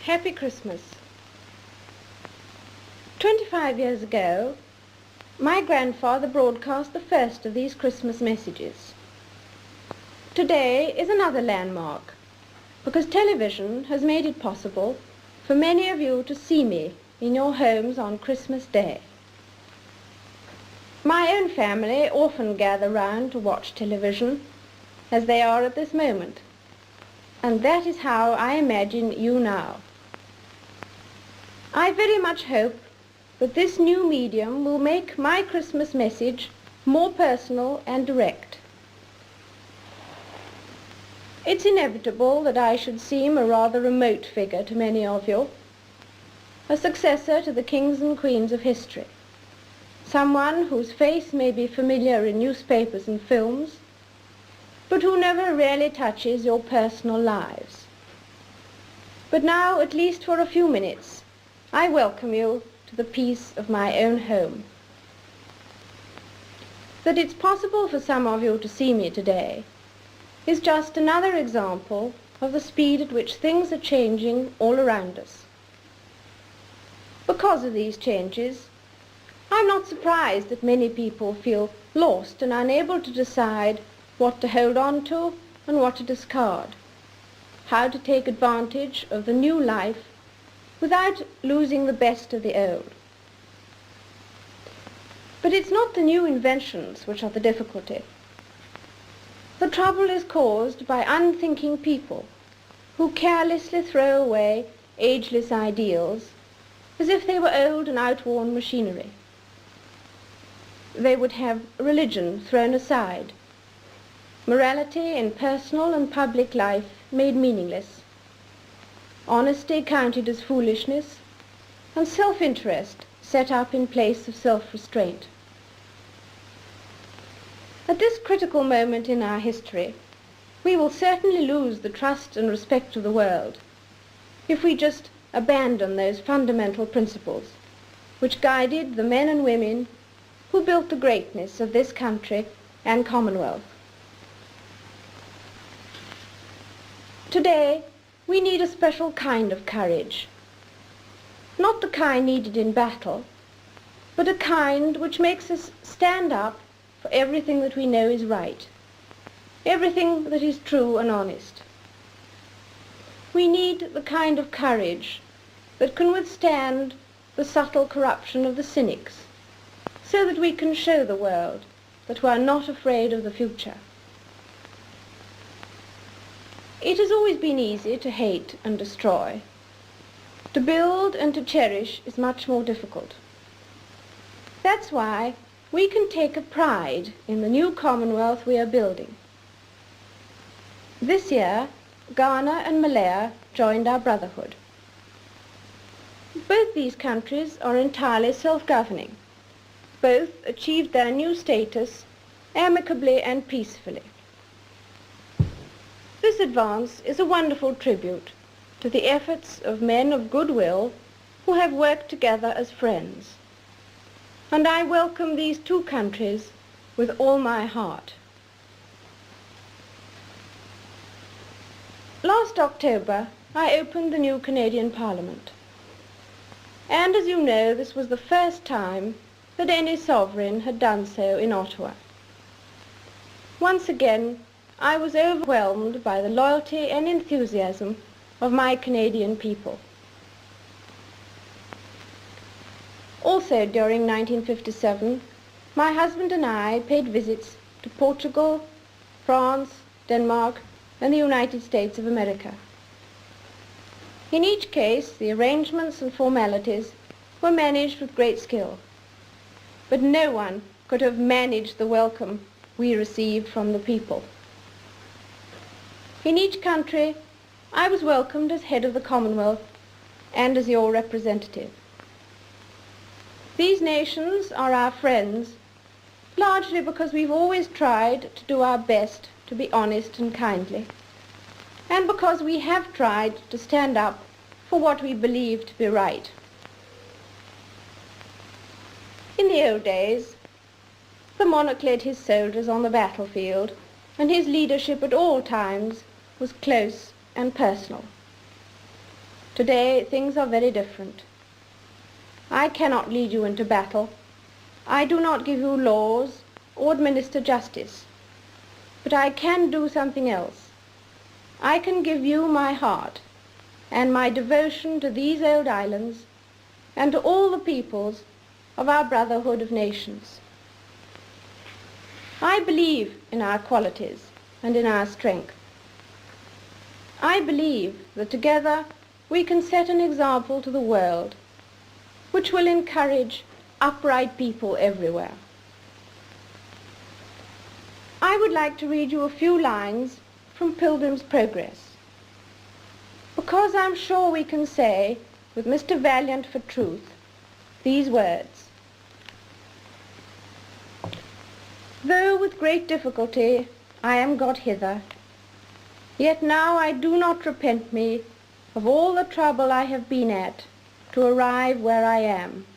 Happy Christmas. 25 years ago, my grandfather broadcast the first of these Christmas messages. Today is another landmark, because television has made it possible for many of you to see me in your homes on Christmas Day. My own family often gather round to watch television, as they are at this moment, and that is how I imagine you now. I very much hope that this new medium will make my Christmas message more personal and direct. It's inevitable that I should seem a rather remote figure to many of you, a successor to the kings and queens of history, someone whose face may be familiar in newspapers and films, but who never really touches your personal lives. But now, at least for a few minutes, I welcome you to the peace of my own home. That it's possible for some of you to see me today is just another example of the speed at which things are changing all around us. Because of these changes, I'm not surprised that many people feel lost and unable to decide what to hold on to and what to discard, how to take advantage of the new life without losing the best of the old. But it's not the new inventions which are the difficulty. The trouble is caused by unthinking people who carelessly throw away ageless ideals as if they were old and outworn machinery. They would have religion thrown aside, morality in personal and public life made meaningless, honesty counted as foolishness, and self-interest set up in place of self-restraint. At this critical moment in our history, we will certainly lose the trust and respect of the world if we just abandon those fundamental principles which guided the men and women who built the greatness of this country and Commonwealth. Today, we need a special kind of courage, not the kind needed in battle, but a kind which makes us stand up for everything that we know is right, everything that is true and honest. We need the kind of courage that can withstand the subtle corruption of the cynics, so that we can show the world that we are not afraid of the future. It has always been easy to hate and destroy. To build and to cherish is much more difficult. That's why we can take a pride in the new Commonwealth we are building. This year, Ghana and Malaya joined our brotherhood. Both these countries are entirely self-governing. Both achieved their new status amicably and peacefully. This advance is a wonderful tribute to the efforts of men of goodwill who have worked together as friends. And I welcome these two countries with all my heart. Last October, I opened the new Canadian Parliament. And as you know, this was the first time that any sovereign had done so in Ottawa. Once again, I was overwhelmed by the loyalty and enthusiasm of my Canadian people. Also during 1957, my husband and I paid visits to Portugal, France, Denmark, and the United States of America. In each case, the arrangements and formalities were managed with great skill, but no one could have managed the welcome we received from the people. In each country, I was welcomed as head of the Commonwealth and as your representative. These nations are our friends, largely because we've always tried to do our best to be honest and kindly, and because we have tried to stand up for what we believe to be right. In the old days, the monarch led his soldiers on the battlefield, and his leadership at all times was close and personal. Today things are very different. I cannot lead you into battle. I do not give you laws or administer justice. But I can do something else. I can give you my heart and my devotion to these old islands and to all the peoples of our brotherhood of nations. I believe in our qualities and in our strength. I believe that together we can set an example to the world which will encourage upright people everywhere. I would like to read you a few lines from Pilgrim's Progress, because I'm sure we can say, with Mr. Valiant for truth, these words: "Though with great difficulty I am got hither, yet now I do not repent me of all the trouble I have been at to arrive where I am.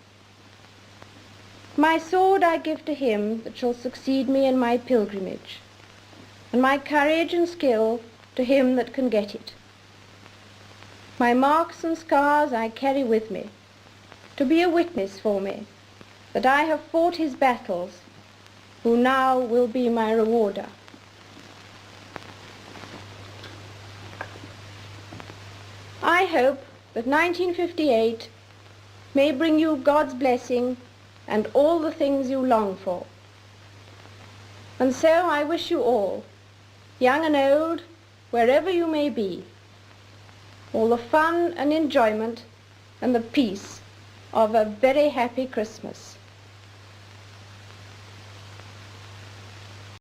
My sword I give to him that shall succeed me in my pilgrimage, and my courage and skill to him that can get it. My marks and scars I carry with me, to be a witness for me that I have fought his battles, who now will be my rewarder." I hope that 1958 may bring you God's blessing and all the things you long for. And so I wish you all, young and old, wherever you may be, all the fun and enjoyment and the peace of a very happy Christmas.